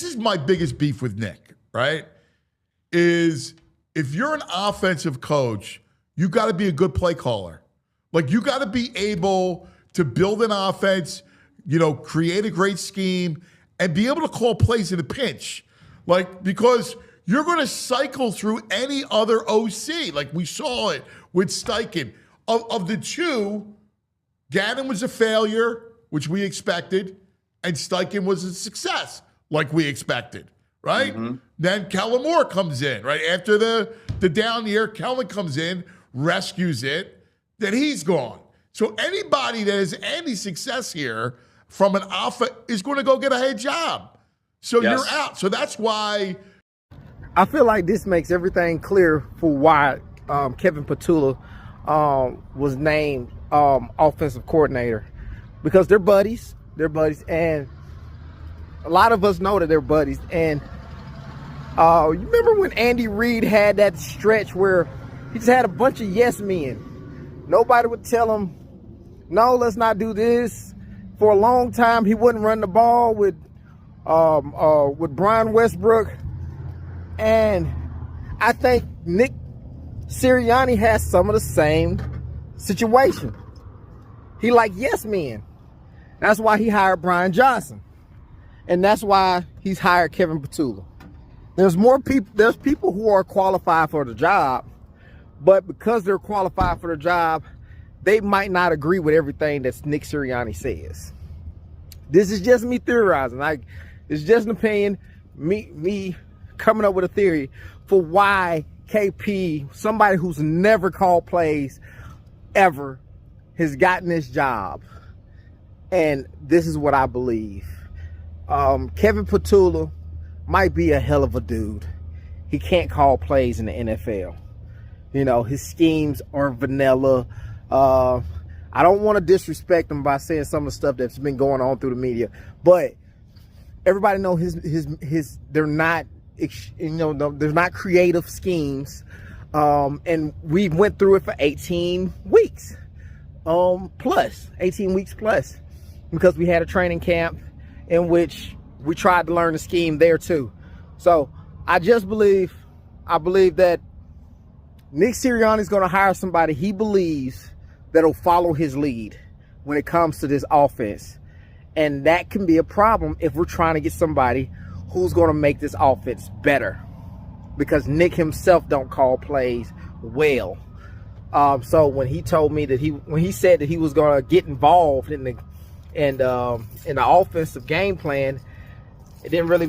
this is my biggest beef with Nick, right? Is if you're an offensive coach, you got to be a good play caller. Like, you got to be able to build an offense, create a great scheme, and be able to call plays in a pinch. Like, because you're going to cycle through any other OC. Like, we saw it with Steichen. Of the two, Gannon was a failure, which we expected, and Steichen was a success, like we expected, right? Mm-hmm. Then Kellen Moore comes in, right? After the down year, Kellen comes in, rescues it, then he's gone. So anybody that has any success here from an offense is going to go get a head job. So You're out. So that's why. I feel like this makes everything clear for why Kevin Patullo was named offensive coordinator, because they're buddies, and a lot of us know that they're buddies. And you remember when Andy Reid had that stretch where he just had a bunch of yes men? Nobody would tell him, no, let's not do this. For a long time, he wouldn't run the ball with Brian Westbrook. And I think Nick Sirianni has some of the same situation. He like yes men. That's why he hired Brian Johnson. And that's why he's hired Kevin Patullo. There's people who are qualified for the job, but because they're qualified for the job, they might not agree with everything that Nick Sirianni says. This is just me theorizing. It's just an opinion. Me coming up with a theory for why KP, somebody who's never called plays ever, has gotten this job. And this is what I believe. Kevin Patullo might be a hell of a dude. He can't call plays in the NFL. His schemes are vanilla. I don't want to disrespect him by saying some of the stuff that's been going on through the media, but everybody know they're not, there's not creative schemes. And we went through it for 18 weeks plus, because we had a training camp in which we tried to learn the scheme there too. So I believe that Nick Sirianni is going to hire somebody he believes that'll follow his lead when it comes to this offense. And that can be a problem if we're trying to get somebody who's going to make this offense better, because Nick himself don't call plays well. So when he told me that when he said that he was going to get involved in the offensive game plan, it didn't really